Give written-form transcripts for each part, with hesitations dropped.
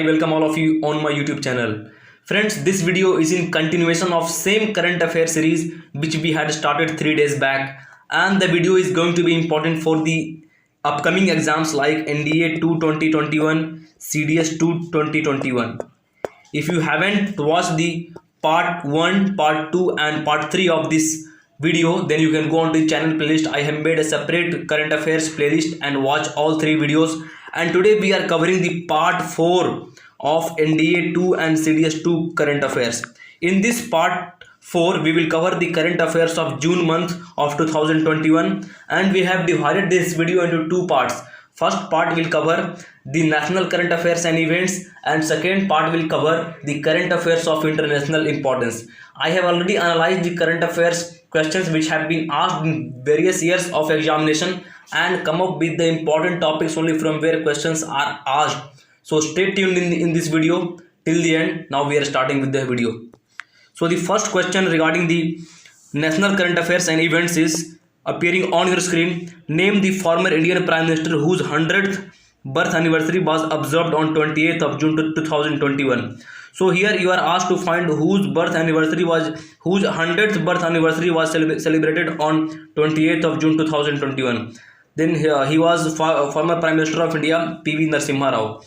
I welcome all of you on my YouTube channel. Friends, this video is in continuation of same current affair series which we had started 3 days back, and the video is going to be important for the upcoming exams like NDA 2 2021, CDS 2 2021. If you haven't watched the part 1, part 2 and part 3 of this video, then you can go on to the channel playlist. I have made a separate current affairs playlist and watch all 3 videos. And today we are covering the part 4 of NDA 2 and CDS 2 current affairs. In this part 4 we will cover the current affairs of June month of 2021, and we have divided this video into 2 parts. First part will cover the national current affairs and events, and second part will cover the current affairs of international importance. I have already analyzed the current affairs questions which have been asked in various years of examination and come up with the important topics only from where questions are asked. So stay tuned in this video till the end. Now we are starting with the video. So the first question regarding the national current affairs and events is appearing on your screen. Name the former Indian Prime Minister whose 100th birth anniversary was observed on 28th of June 2021. So here you are asked to find whose 100th birth anniversary was celebrated on 28th of June 2021. Then he was former Prime Minister of India, PV Narasimha Rao.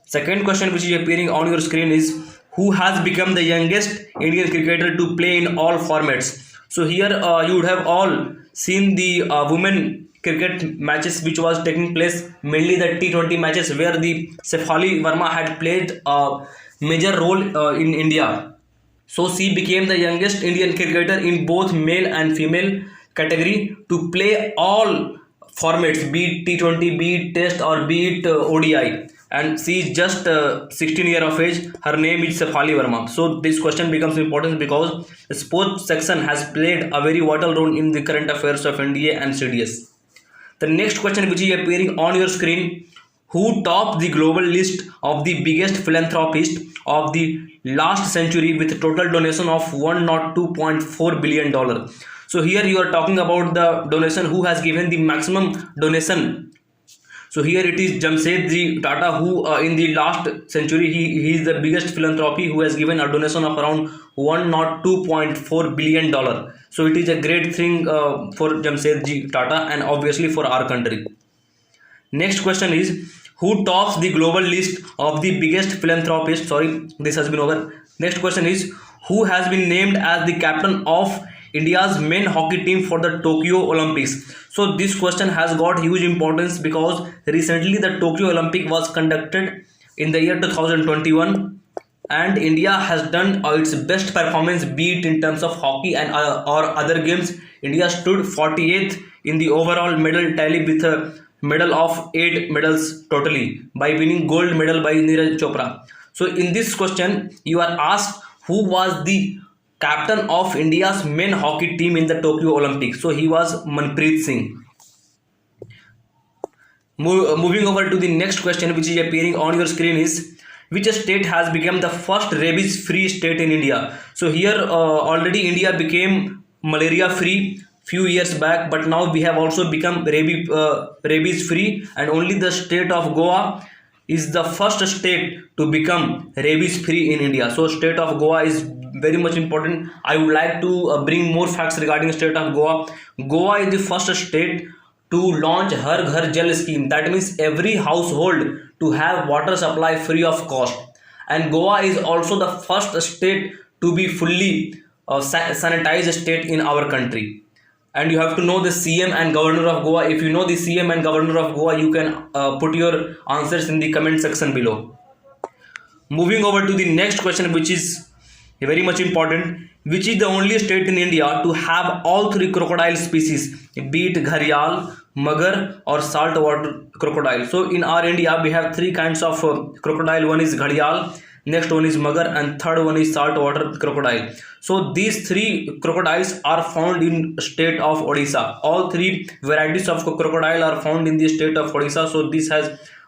Second question which is appearing on your screen is who has become the youngest Indian cricketer to play in all formats. So here you would have all seen the women cricket matches which was taking place, mainly the T20 matches where the Shefali Verma had played a major role in India. So she became the youngest Indian cricketer in both male and female category to play all formats, be it T20, be it Test or be it ODI. And she is just 16 years of age. Her name is Shefali Verma. So this question becomes important because the sports section has played a very vital role in the current affairs of NDA and CDS. The next question which is appearing on your screen, who topped the global list of the biggest philanthropist of the last century with a total donation of $102.4 billion. So here you are talking about the donation, who has given the maximum donation. So here it is Jamsetji Tata, who in the last century he is the biggest philanthropy who has given a donation of around $102.4 billion. So it is a great thing for Jamsetji Tata and obviously for our country. Next question is who tops the global list of the biggest philanthropist. Sorry, this has been over. Next question is who has been named as the captain of India's men hockey team for the Tokyo Olympics. So this question has got huge importance because recently the Tokyo Olympic was conducted in the year 2021 and India has done its best performance, be it in terms of hockey and or other games. India stood 48th in the overall medal tally with a medal of 8 medals totally by winning gold medal by Neeraj Chopra. So in this question you are asked who was the captain of India's men hockey team in the Tokyo Olympics. So he was Manpreet Singh. Moving over to the next question which is appearing on your screen is which state has become the first rabies free state in India. So here already India became malaria free few years back, but now we have also become rabies free, and only the state of Goa is the first state to become rabies free in India. So state of Goa is very much important. I would like to bring more facts regarding state of Goa. Goa is the first state to launch Har Ghar Jal scheme. That means every household to have water supply free of cost. And Goa is also the first state to be fully sanitized state in our country. And you have to know the CM and Governor of Goa. If you know the CM and Governor of Goa, you can put your answers in the comment section below. Moving over to the next question which is very much important. Which is the only state in India to have all 3 crocodile species, be it gharial, magar or saltwater crocodile. So in our India we have 3 kinds of crocodile. One is gharial, next one is magar, and third one is saltwater crocodile. So these 3 crocodiles are found in state of Odisha. All 3 varieties of crocodile are found in the state of Odisha. So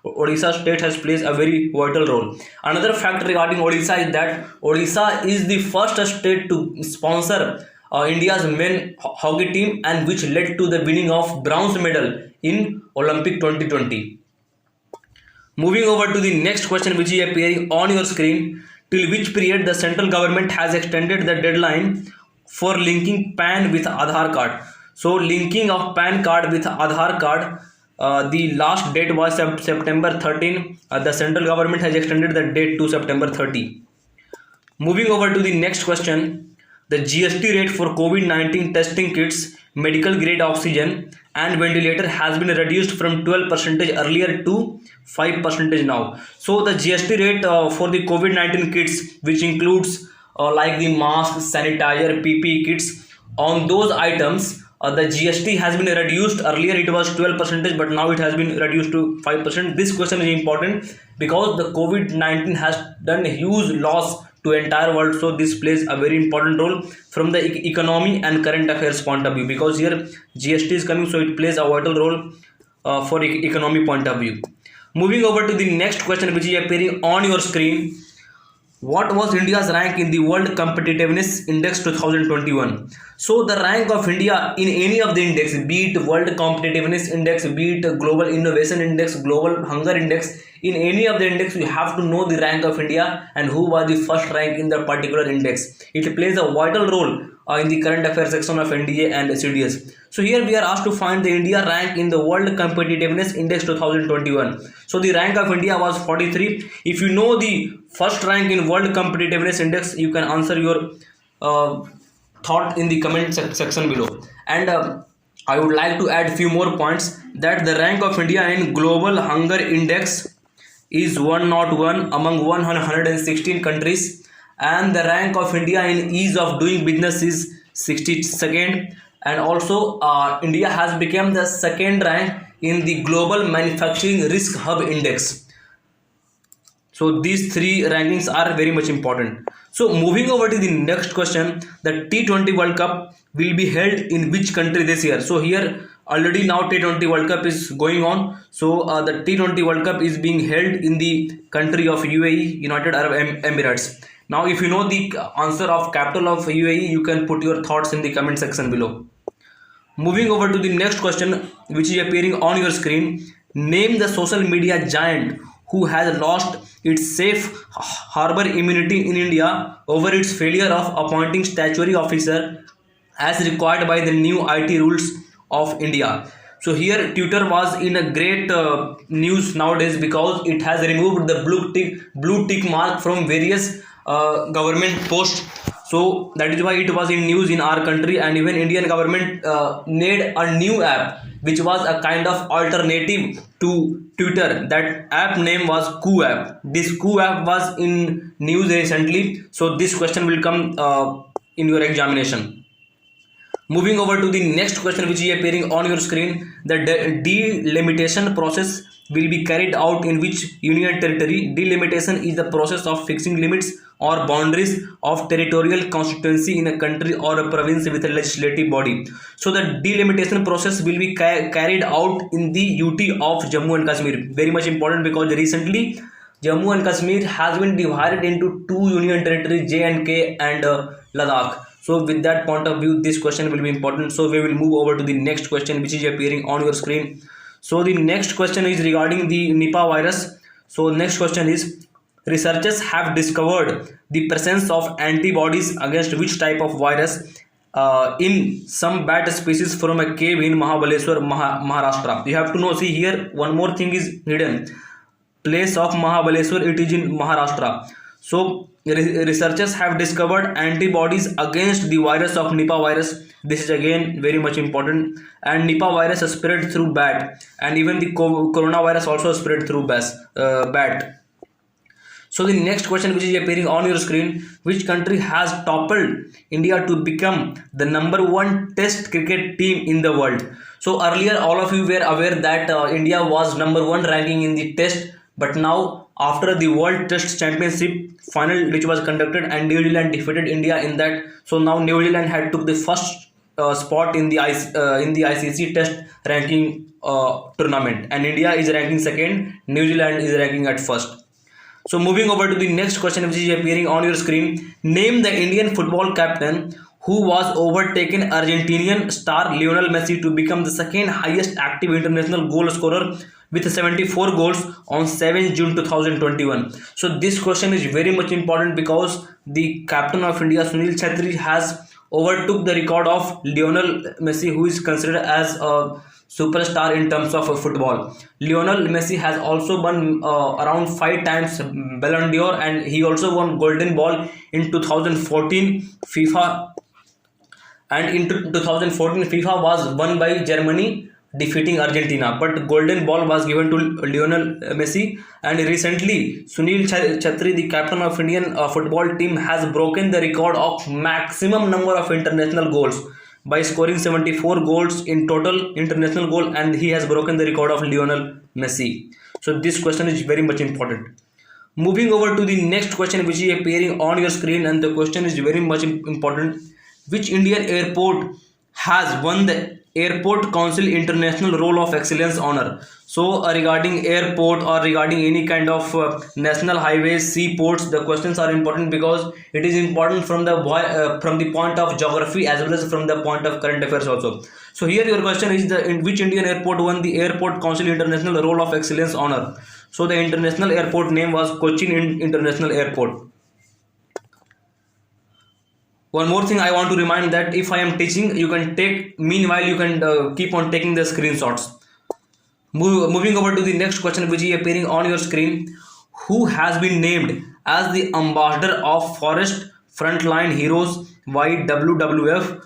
Odisha state has played a very vital role. Another fact regarding Odisha is that Odisha is the first state to sponsor India's men hockey team, and which led to the winning of bronze medal in Olympic 2020. Moving over to the next question which is appearing on your screen, till which period the central government has extended the deadline for linking PAN with Aadhaar card. So linking of PAN card with Aadhaar card, the last date was September 13. The central government has extended the date to September 30. Moving over to the next question, the GST rate for COVID-19 testing kits, medical grade oxygen and ventilator has been reduced from 12% earlier to 5% now. So the GST rate for the COVID-19 kits, which includes like the mask, sanitizer, PPE kits, on those items, the GST has been reduced. Earlier it was 12%, but now it has been reduced to 5%. This question is important because the COVID-19 has done a huge loss to entire world, so this plays a very important role from the economy and current affairs point of view, because here GST is coming, so it plays a vital role for economy point of view. Moving over to the next question which is appearing on your screen, what was India's rank in the World Competitiveness Index 2021? So the rank of India in any of the index, be it World Competitiveness Index, be it Global Innovation Index, Global Hunger Index, in any of the index you have to know the rank of India and who was the first rank in the particular index. It plays a vital role in the current affairs section of NDA and CDS. So here we are asked to find the India rank in the World Competitiveness Index 2021. So the rank of India was 43. If you know the first rank in World Competitiveness Index, you can answer your thought in the comment section below. And I would like to add few more points, that the rank of India in Global Hunger Index is 101 among 116 countries, and the rank of India in ease of doing business is 62nd, and also India has become the second rank in the Global Manufacturing Risk Hub Index. So these three rankings are very much important. So moving over to the next question, the T20 World Cup will be held in which country this year? So here already now T20 World Cup is going on. So the T20 World Cup is being held in the country of UAE, United Arab Emirates. Now if you know the answer of capital of UAE, you can put your thoughts in the comment section below. Moving over to the next question which is appearing on your screen, name the social media giant who has lost its safe harbor immunity in India over its failure of appointing statutory officer as required by the new IT rules of India. So here Twitter was in a great news nowadays because it has removed the blue tick mark from various government posts. So that is why it was in news in our country, and even Indian government made a new app which was a kind of alternative to Twitter. That app name was Koo app. This Koo app was in news recently, so this question will come in your examination. Moving over to the next question which is appearing on your screen, the delimitation process will be carried out in which union territory? Delimitation is the process of fixing limits or boundaries of territorial constituency in a country or a province with a legislative body. So the delimitation process will be carried out in the UT of Jammu and Kashmir. Very much important because recently Jammu and Kashmir has been divided into two union territories, J&K and Ladakh. So with that point of view, this question will be important. So we will move over to the next question which is appearing on your screen. So the next question is regarding the Nipah virus. So next question is, researchers have discovered the presence of antibodies against which type of virus in some bat species from a cave in Mahabaleshwar, Maharashtra. You have to know, see here one more thing is hidden. Place of Mahabaleshwar, it is in Maharashtra. So researchers have discovered antibodies against the virus of Nipah virus. This is again very much important. And Nipah virus is spread through bat, and even the coronavirus also spread through bat. So the next question which is appearing on your screen, which country has toppled India to become the #1 test cricket team in the world? So earlier all of you were aware that India was #1 ranking in the test, but now after the World Test Championship final which was conducted and New Zealand defeated India in that, so now New Zealand had took the first spot in the ICC Test ranking tournament, and India is ranking second, New Zealand is ranking at first. So moving over to the next question which is appearing on your screen, name the Indian football captain who was overtaken Argentinian star Lionel Messi to become the second highest active international goal scorer with 74 goals on 7 June 2021. So this question is very much important because the captain of India Sunil Chhetri has overtook the record of Lionel Messi, who is considered as a superstar in terms of football. Lionel Messi has also won around 5 times Ballon d'Or, and he also won Golden Ball in 2014 FIFA, and in 2014 FIFA was won by Germany defeating Argentina, but Golden Ball was given to Lionel Messi. And recently Sunil Chhetri, the captain of Indian football team, has broken the record of maximum number of international goals by scoring 74 goals in total international goal, and he has broken the record of Lionel Messi. So this question is very much important. Moving over to the next question, which is appearing on your screen, and the question is very much important. Which Indian airport has won the Airport Council International Role of Excellence honor? So regarding airport or regarding any kind of national highways, seaports, the questions are important because it is important from the point of geography as well as from the point of current affairs also. So here your question is, in which Indian airport won the Airport Council International Role of Excellence honor? So the international airport name was Cochin International Airport. One more thing I want to remind, that if I am teaching, you can take, meanwhile you can keep on taking the screenshots. Moving over to the next question, which is appearing on your screen. Who has been named as the ambassador of Forest Frontline Heroes by WWF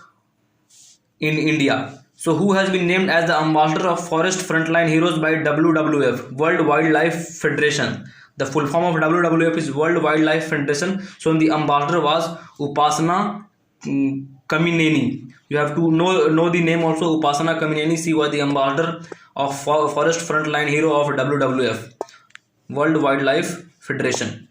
in India? So who has been named as the ambassador of Forest Frontline Heroes by WWF, World Wildlife Federation? The full form of WWF is World Wildlife Federation. So the ambassador was Upasana Kamineni. You have to know the name also, Upasana Kamineni. She was the ambassador of Forest Frontline Hero of WWF, World Wildlife Federation.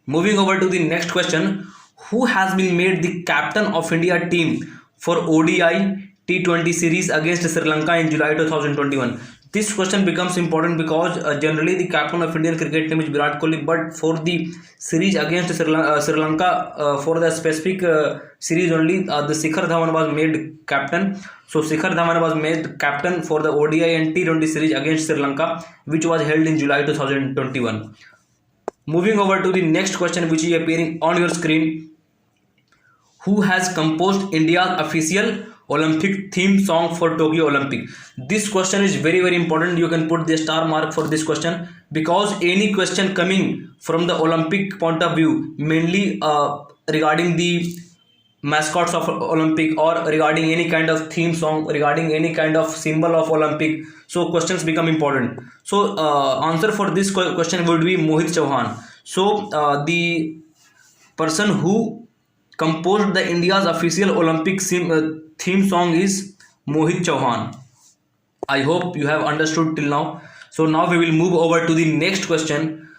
Moving over to the next question. Who has been made the captain of India team for ODI T20 series against Sri Lanka in July 2021? This question becomes important because generally the captain of Indian cricket team is Virat Kohli, but for the series against Sri Lanka, for the specific series only, the Shikhar Dhawan was made captain. So Shikhar Dhawan was made captain for the ODI and T20 series against Sri Lanka, which was held in July 2021. Moving over to the next question, which is appearing on your screen. Who has composed India's official Olympic theme song for Tokyo Olympic? This question is very important. You can put the star mark for this question, because any question coming from the Olympic point of view, mainly regarding the mascots of Olympic or regarding any kind of theme song, regarding any kind of symbol of Olympic, so questions become important. So answer for this question would be Mohit Chauhan. So the person who composed the India's official Olympic theme song is Mohit Chauhan. I hope you have understood till now. So now we will move over to the next question.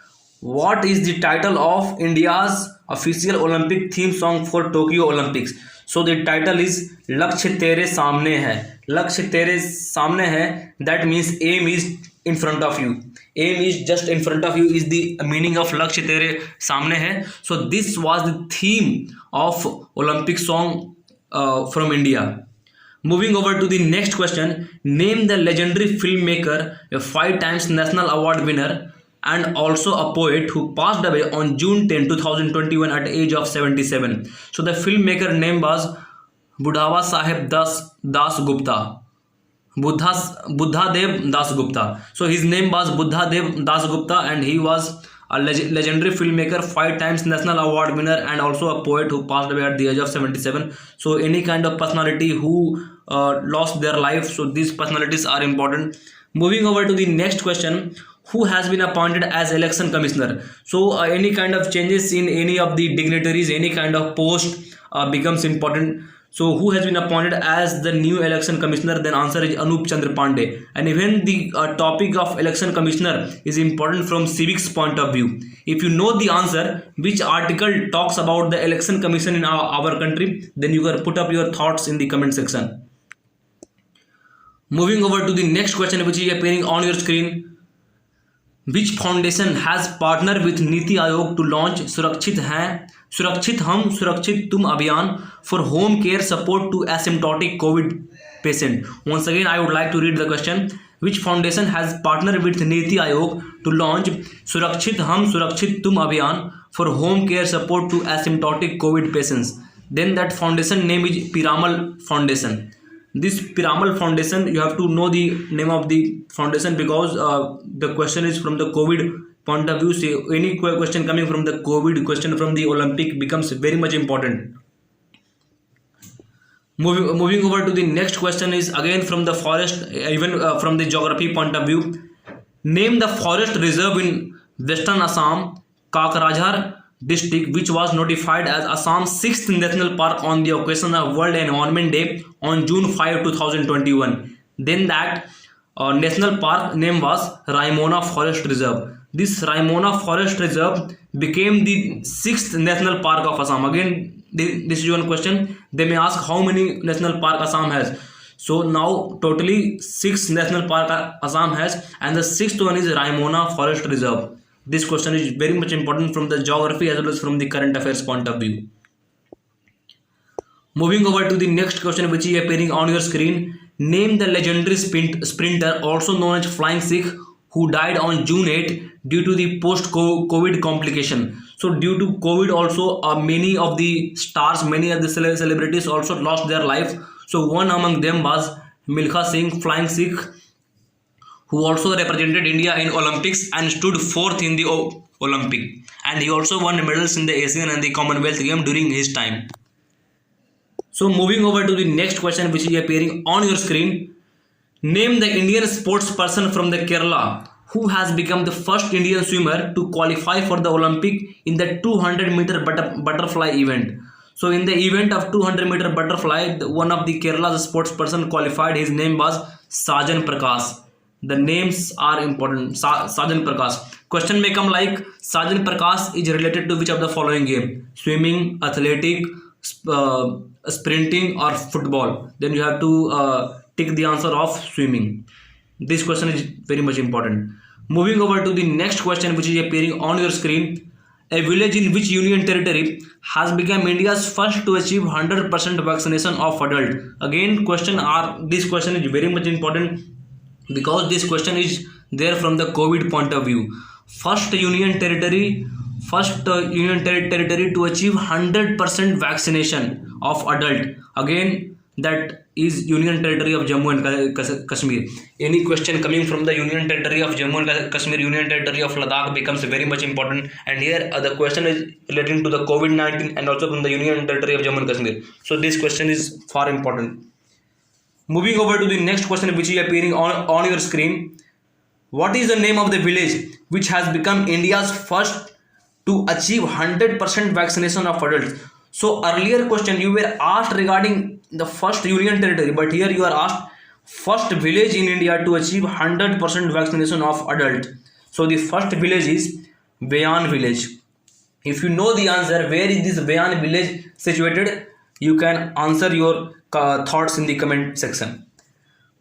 What is the title of India's official Olympic theme song for Tokyo Olympics? So the title is Lakshya Tere Samne Hai. Lakshya Tere Samne Hai, that means aim is in front of you. Aim is just in front of you is the meaning of Lakshya Tere Samne Hai. So this was the theme of Olympic song from India. Moving over to the next question. Name the legendary filmmaker, a 5 times national award winner and also a poet who passed away on June 10, 2021 at the age of 77. So the filmmaker name was Budhava Saheb Das Gupta. Buddhadev Das Gupta. So his name was Buddhadev Das Gupta, and he was a legendary filmmaker, 5 times national award winner, and also a poet who passed away at the age of 77. So any kind of personality who lost their life, so these personalities are important. Moving over to the next question. Who has been appointed as election commissioner? So any kind of changes in any of the dignitaries, any kind of post becomes important. So who has been appointed as the new election commissioner? Then answer is Anup Chandra Pandey. And even the topic of election commissioner is important from civics point of view. If you know the answer, which article talks about the election commission in our country, then you can put up your thoughts in the comment section. Moving over to the next question, which is appearing on your screen. Which foundation has partnered with Niti Aayog to launch Surakshit Hain सुरक्षित हम सुरक्षित तुम अभियान for home care support to asymptomatic COVID patient. Once again, I would like to read the question. Which foundation has partnered with Niti Aayog to launch Surakshit Hum Surakshit Tum Abhiyan for home care support to asymptomatic COVID patients? Then that foundation name is Piramal Foundation. This Piramal Foundation, you have to know the name of the foundation because the question is from the COVID point of view. So any question coming from the COVID, question from the Olympic becomes very much important. Moving over to the next question is again from the forest, even from the geography point of view. Name the forest reserve in Western Assam, Kakrajhar district, which was notified as Assam's 6th national park on the occasion of World Environment Day on June 5, 2021. Then that national park name was Raimona Forest Reserve. This Raimona Forest Reserve became the 6th national park of Assam. Again, this is one question. They may ask how many national park Assam has. So now totally 6 national park Assam has, and the 6th one is Raimona Forest Reserve. This question is very much important from the geography as well as from the current affairs point of view. Moving over to the next question, which is appearing on your screen. Name the legendary sprinter, also known as Flying Sikh, who died on June 8 due to the post-COVID complication. So due to COVID also, many of the stars, many of the celebrities also lost their life. So one among them was Milkha Singh, Flying Sikh, who also represented India in Olympics and stood 4th in the Olympic. And he also won medals in the Asian and the Commonwealth Games during his time. So moving over to the next question, which is appearing on your screen. Name the Indian sports person from the Kerala who has become the first Indian swimmer to qualify for the Olympic in the 200-meter butterfly event. So in the event of 200-meter butterfly, one of the Kerala's sports person qualified. His name was Sajan Prakash. The names are important. Sajan Prakash. Question may come like, Sajan Prakash is related to which of the following game? Swimming, athletic, sprinting or football? Then you have to tick the answer of swimming. This question is very much important. Moving over to the next question, which is appearing on your screen. A village in which union territory has become India's first to achieve 100% vaccination of adult? Again, this question is very much important because this question is there from the COVID point of view. First union territory to achieve 100% vaccination of adult. Again, that is Union Territory of Jammu and Kashmir. Any question coming from the Union Territory of Jammu and Kashmir, Union Territory of Ladakh becomes very much important. And here the question is relating to the COVID-19 and also from the Union Territory of Jammu and Kashmir. So this question is far important. Moving over to the next question, which is appearing on your screen. What is the name of the village which has become India's first to achieve 100% vaccination of adults? So earlier question you were asked regarding the first union territory, but here you are asked first village in India to achieve 100% vaccination of adult. So the first village is Bayan village. If you know the answer, where is this Bayan village situated, you can answer your thoughts in the comment section.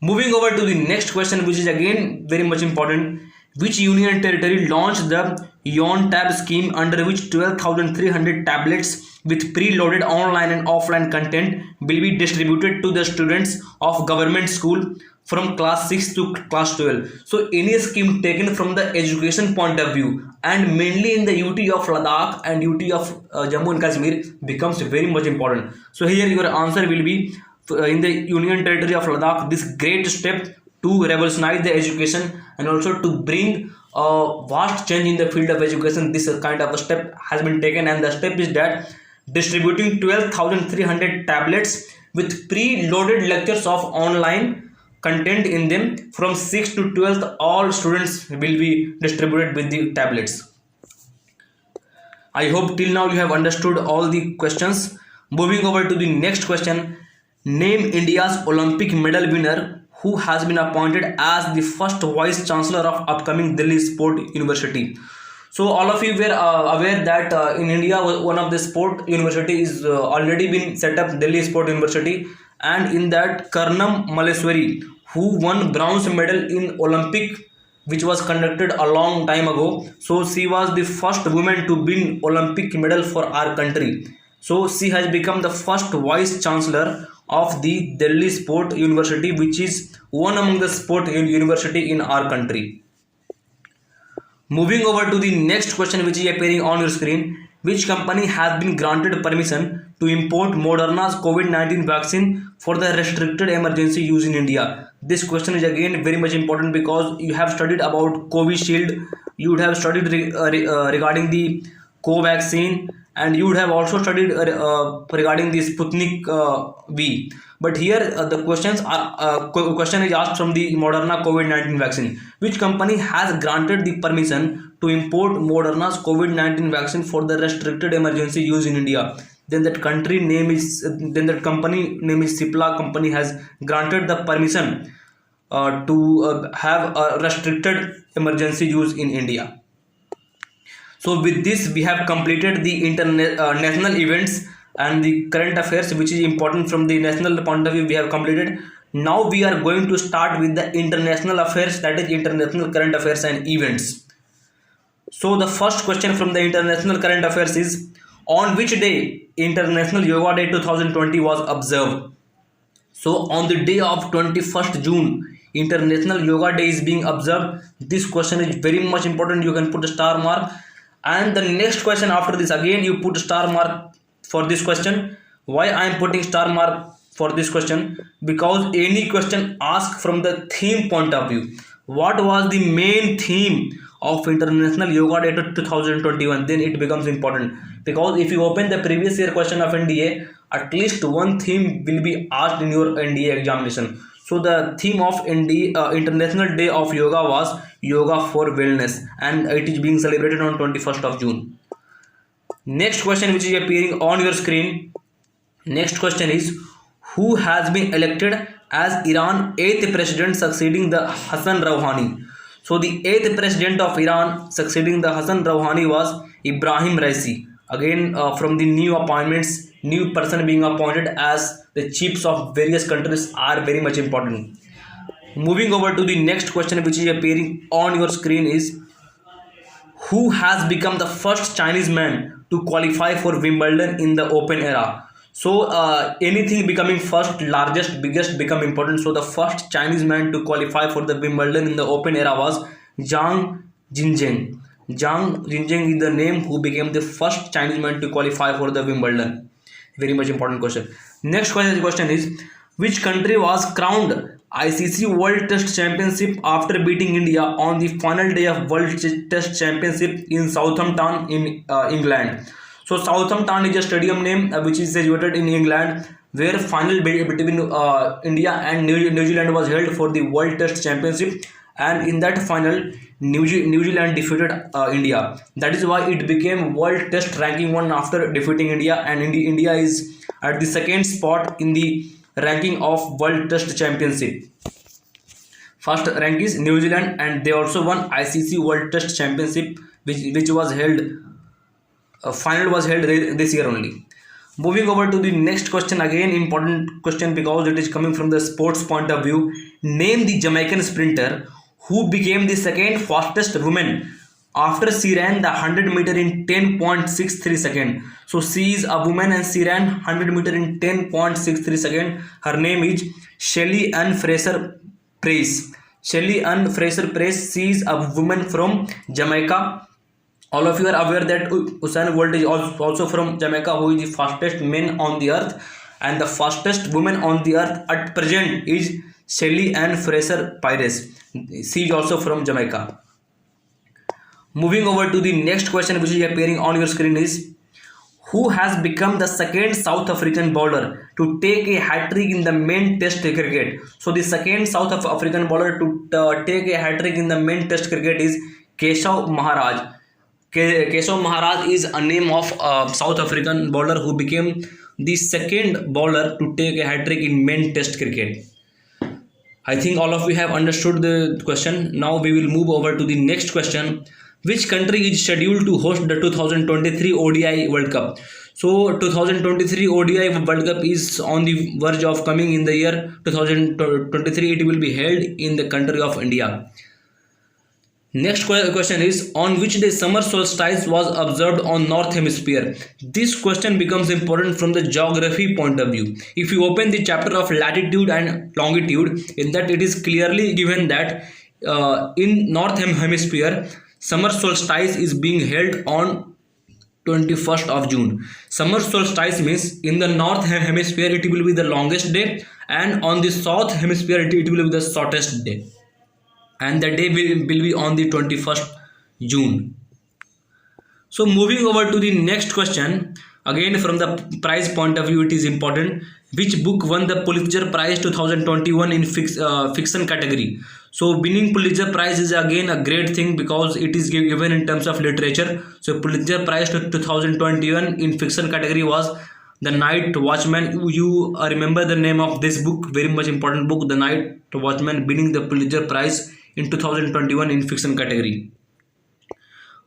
Moving over to the next question, which is again very much important. Which union territory launched the YonTab scheme, under which 12,300 tablets with preloaded online and offline content will be distributed to the students of government school from class 6 to class 12. So any scheme taken from the education point of view and mainly in the UT of Ladakh and UT of Jammu and Kashmir becomes very much important. So here your answer will be in the Union Territory of Ladakh, this great step to revolutionize the education and also to bring a vast change in the field of education. This kind of a step has been taken, and the step is that distributing 12,300 tablets with pre-loaded lectures of online content in them from 6th to 12th, all students will be distributed with the tablets. I hope till now you have understood all the questions. Moving over to the next question. Name India's Olympic medal winner who has been appointed as the first Vice Chancellor of upcoming Delhi Sport University. So all of you were aware that in India one of the sport university is already been set up, Delhi Sport University, and in that Karnam Malleswari, who won bronze medal in Olympic which was conducted a long time ago. So she was the first woman to win Olympic medal for our country. So she has become the first vice chancellor of the Delhi Sport University, which is one among the sport university in our country. Moving over to the next question, which is appearing on your screen. Which company has been granted permission to import Moderna's COVID-19 vaccine for the restricted emergency use in India? This question is again very much important because you have studied about Covishield, you would have studied regarding the Covaxin, and you would have also studied regarding the Sputnik V. But here the questions are question is asked from the Moderna COVID-19 vaccine. Which company has granted the permission to import Moderna's COVID-19 vaccine for the restricted emergency use in India? Then that company name is Cipla company has granted the permission to have a restricted emergency use in India. So with this we have completed the national events and the current affairs, which is important from the national point of view. We have completed. Now we are going to start with the international affairs, that is international current affairs and events. So the first question from the international current affairs is, on which day International Yoga Day 2020 was observed? So on the day of 21st June, International Yoga Day is being observed. This question is very much important. You can put a star mark. And the next question after this, again you put a star mark for this question. Why I am putting star mark for this question? Because any question asked from the theme point of view. What was the main theme of International Yoga Day 2021? Then it becomes important. Because if you open the previous year question of NDA, at least one theme will be asked in your NDA examination. So the theme of International Day of Yoga was Yoga for Wellness, and it is being celebrated on 21st of June. Next question, which is appearing on your screen. Next question is, who has been elected as Iran 8th president succeeding the Hassan Rouhani? So the 8th president of Iran succeeding the Hassan Rouhani was Ibrahim Raisi. Again from the new appointments, new person being appointed as the chiefs of various countries are very much important. Moving over to the next question, which is appearing on your screen, is, who has become the first Chinese man to qualify for Wimbledon in the Open era? So anything becoming first, largest, biggest become important. So the first Chinese man to qualify for the Wimbledon in the Open era was Zhang Jinzheng. Zhang Jinzheng is the name who became the first Chinese man to qualify for the Wimbledon. Very much important question. Next question is, which country was crowned ICC World Test Championship after beating India on the final day of World Test Championship in Southampton in England? So Southampton is a stadium name which is situated in England, where final between India and New Zealand was held for the World Test Championship, and in that final New Zealand defeated India. That is why it became World Test ranking 1 after defeating India, and India is at the second spot in the ranking of World Test Championship. First rank is New Zealand, and they also won ICC World Test Championship, which was held. Final was held this year only. Moving over to the next question, again important question because it is coming from the sports point of view. Name the Jamaican sprinter who became the second fastest woman after she ran the 100 meter in 10.63 seconds. So she is a woman and she ran 100 meter in 10.63 seconds. Her name is Shelly Ann Fraser Price. Shelly Ann Fraser Price. She is a woman from Jamaica. All of you are aware that Usain Bolt is also from Jamaica, who is the fastest man on the earth, and the fastest woman on the earth at present is Shelly Ann Fraser Price. She is also from Jamaica. Moving over to the next question, which is appearing on your screen, is, who has become the second South African bowler to take a hat-trick in the men test cricket? So the second South African bowler to take a hat-trick in the men test cricket is Keshav Maharaj. Keshav Maharaj is a name of South African bowler who became the second bowler to take a hat-trick in men test cricket. I think all of you have understood the question. Now we will move over to the next question. Which country is scheduled to host the 2023 ODI World Cup? So 2023 ODI World Cup is on the verge of coming in the year 2023. It will be held in the country of India. Next question is, on which day summer solstice was observed on North Hemisphere? This question becomes important from the geography point of view. If you open the chapter of latitude and longitude, in that it is clearly given that in North Hemisphere, summer solstice is being held on 21st of June. Summer solstice means in the North Hemisphere it will be the longest day, and on the South Hemisphere it will be the shortest day, and the day will be on the 21st June. So moving over to the next question, again from the prize point of view it is important. Which book won the Pulitzer Prize 2021 in fiction category? So winning Pulitzer Prize is again a great thing because it is given in terms of literature. So Pulitzer Prize 2021 in fiction category was The Night Watchman. You remember the name of this book, very much important book, The Night Watchman, winning the Pulitzer Prize in 2021 in fiction category.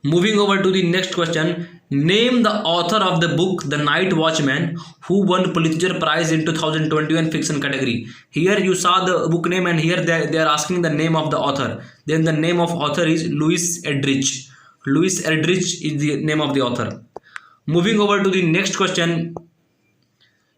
Moving over to the next question, name the author of the book The Night Watchman who won Pulitzer Prize in 2021 fiction category. Here you saw the book name, and here they are asking the name of the author. Then the name of author is Louis Eldridge. Louis Eldridge is the name of the author. Moving over to the next question,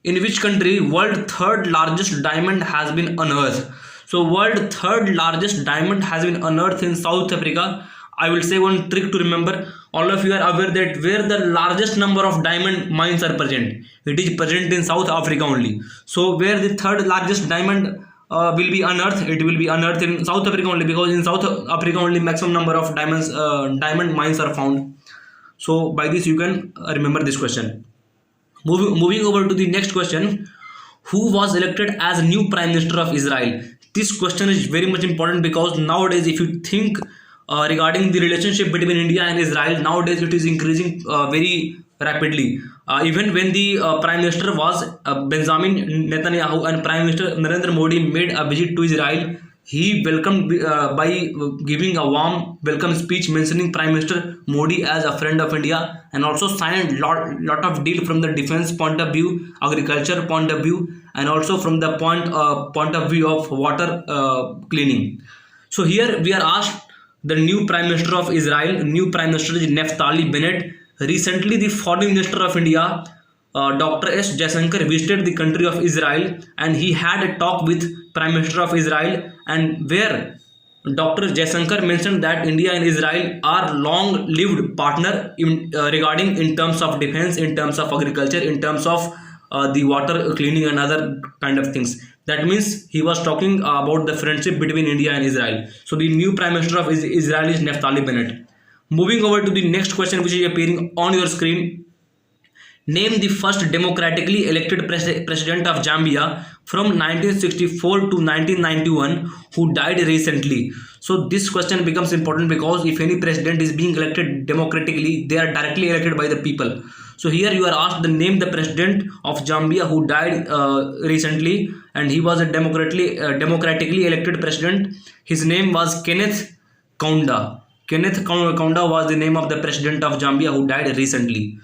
in which country world third largest diamond has been unearthed? So world third largest diamond has been unearthed in South Africa. I will say one trick to remember. All of you are aware that where the largest number of diamond mines are present, it is present in South Africa only. So where the third largest diamond will be unearthed, it will be unearthed in South Africa only, because in South Africa only maximum number of diamond mines are found. So by this you can remember this question. Moving over to the next question, who was elected as new Prime Minister of Israel? This question is very much important because nowadays if you think regarding the relationship between India and Israel, nowadays it is increasing very rapidly. Even when the Prime Minister was Benjamin Netanyahu and Prime Minister Narendra Modi made a visit to Israel, he welcomed by giving a warm welcome speech mentioning Prime Minister Modi as a friend of India, and also signed lot of deal from the defense point of view, agriculture point of view, and also from the point of view of water cleaning. So here we are asked the new Prime Minister of Israel. New Prime Minister is Naftali Bennett. Recently, the Foreign Minister of India, Dr. S. Jaishankar, visited the country of Israel, and he had a talk with Prime Minister of Israel, and where Dr. Jaishankar mentioned that India and Israel are long-lived partner regarding in terms of defense, in terms of agriculture, in terms of the water cleaning and other kind of things. That means he was talking about the friendship between India and Israel. So the new Prime Minister of Israel is Naftali Bennett. Moving over to the next question, which is appearing on your screen. Name the first democratically elected president of Zambia from 1964 to 1991 who died recently. So this question becomes important because if any president is being elected democratically, they are directly elected by the people. So here you are asked to name the president of Zambia who died recently, and he was a democratically elected president. His name was Kenneth Kaunda. Kenneth Kaunda was the name of the president of Zambia who died recently.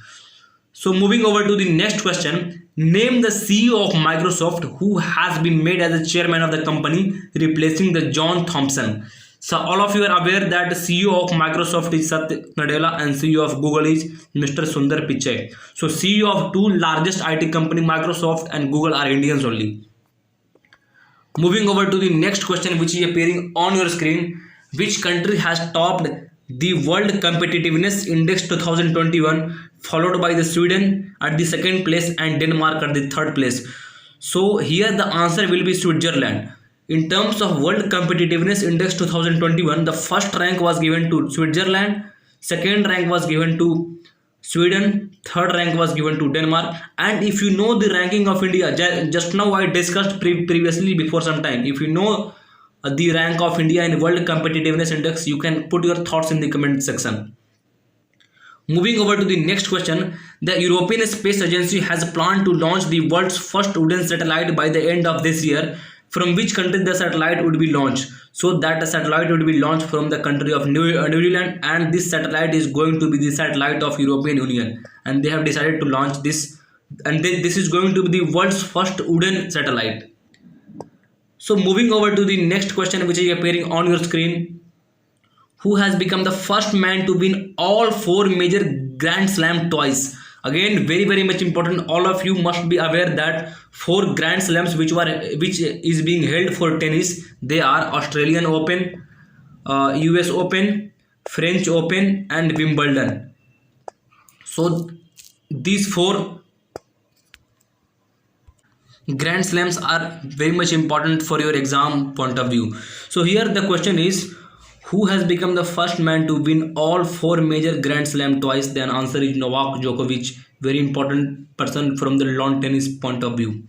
So moving over to the next question, name the CEO of Microsoft who has been made as the chairman of the company, replacing the John Thompson. So all of you are aware that the CEO of Microsoft is Satya Nadella and CEO of Google is Mr. Sundar Pichai. So CEO of two largest IT company, Microsoft and Google, are Indians only. Moving over to the next question, which is appearing on your screen. Which country has topped the World Competitiveness Index 2021, followed by the Sweden at the second place and Denmark at the third place? So here the answer will be Switzerland. In terms of World Competitiveness Index 2021, the first rank was given to Switzerland, second rank was given to Sweden, third rank was given to Denmark. And if you know the ranking of India, just now I discussed previously before some time, if you know the rank of India in World Competitiveness Index, you can put your thoughts in the comment section. Moving over to the next question, the European Space Agency has planned to launch the world's first wooden satellite by the end of this year. From which country the satellite would be launched? So that the satellite would be launched from the country of New Zealand, and this satellite is going to be the satellite of European Union, and they have decided to launch this, and this is going to be the world's first wooden satellite. So moving over to the next question, which is appearing on your screen. who has become the first man to win all 4 major Grand Slam twice? Again, very much important. All of you must be aware that 4 Grand Slams which is being held for tennis, they are Australian Open, US Open, French Open, and Wimbledon. So these 4 Grand Slams are very much important for your exam point of view. So here the question is, who has become the first man to win all 4 major Grand Slam twice? Then answer is Novak Djokovic. Very important person from the lawn tennis point of view.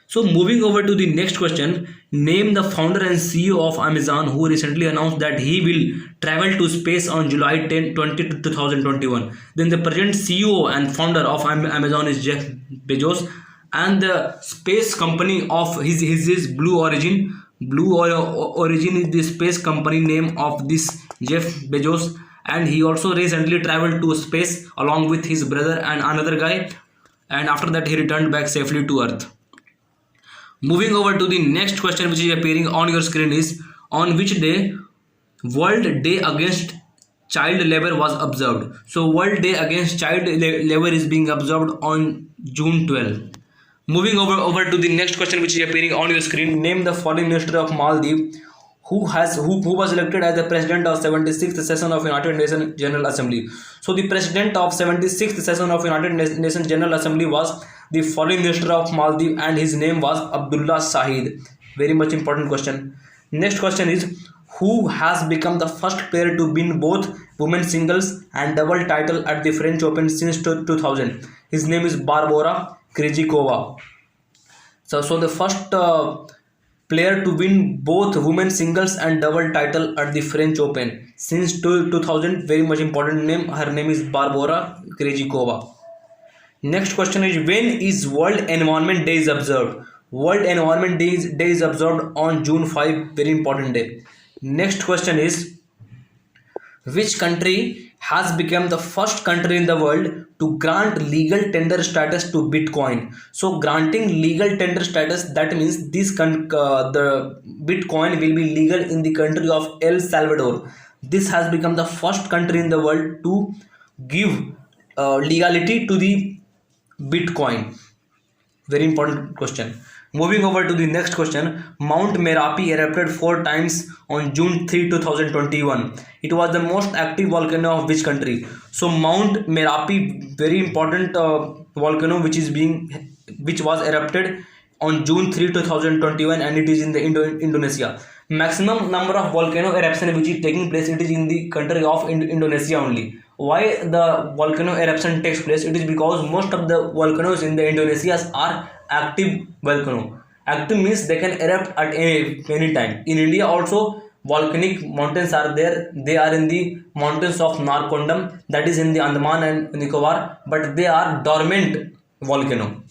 So moving over to the next question, name the founder and CEO of Amazon who recently announced that he will travel to space on July 10, 2021. Then the present CEO and founder of Amazon is Jeff Bezos, and the space company of his is Blue Origin. Blue Origin is the space company name of this Jeff Bezos, and he also recently traveled to space along with his brother and another guy, and after that he returned back safely to Earth. Moving over to the next question which is appearing on your screen is, on which day World Day Against Child Labor was observed? So World Day Against Child Labor is being observed on June 12. Moving over to the next question which is appearing on your screen, name the foreign minister of Maldives who was elected as the president of 76th session of United Nations General Assembly. So the president of 76th session of United Nations General Assembly was the foreign minister of Maldives, and his name was Abdullah Shahid. Very much important question. Next question is, who has become the first player to win both women's singles and double title at the French Open since 2000? His name is Barbora Krejcikova. So the first player to win both women's singles and double title at the French Open since 2000. Very much important name. Her name is Barbora Krejcikova. Next question is, when is World Environment Day is observed? World Environment Day is observed on June 5. Very important day. Next question is, which country has become the first country in the world to grant legal tender status to Bitcoin? So granting legal tender status, that means the Bitcoin will be legal in the country of El Salvador. This has become the first country in the world to give legality to the Bitcoin. Very important question. Moving over to the next question, Mount Merapi erupted 4 times on June 3, 2021. It was the most active volcano of which country? So Mount Merapi, very important volcano which was erupted on June 3, 2021, and it is in the Indonesia. Maximum number of volcano eruption which is taking place, it is in the country of Indonesia only. Why the volcano eruption takes place? It is because most of the volcanoes in the Indonesia are active volcano. Active means they can erupt at any time. In India also volcanic mountains are there. They are in the mountains of Narkondam, that is in the Andaman and Nicobar, but they are dormant volcano.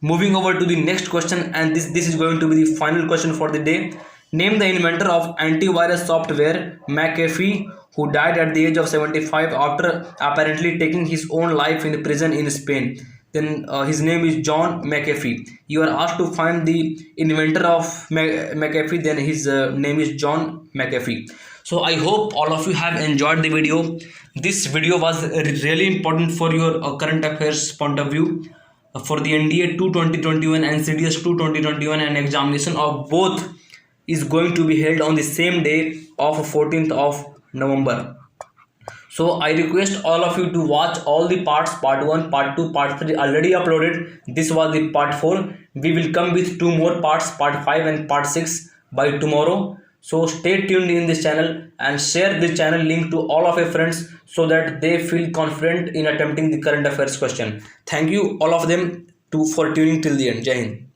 Moving over to the next question, and this is going to be the final question for the day. Name the inventor of antivirus software McAfee, who died at the age of 75 after apparently taking his own life in prison in Spain. Then his name is John McAfee. You are asked to find the inventor of McAfee, then his name is John McAfee. So I hope all of you have enjoyed the video. This video was really important for your current affairs point of view. For the NDA 2 2021 and CDS 2 2021, and examination of both is going to be held on the same day of 14th of November. So I request all of you to watch all the parts, part 1, part 2, part 3 already uploaded. This was the part 4. We will come with 2 more parts, part 5 and part 6 by tomorrow. So stay tuned in this channel and share this channel link to all of your friends so that they feel confident in attempting the current affairs question. Thank you all of them for tuning till the end. Jai Hind.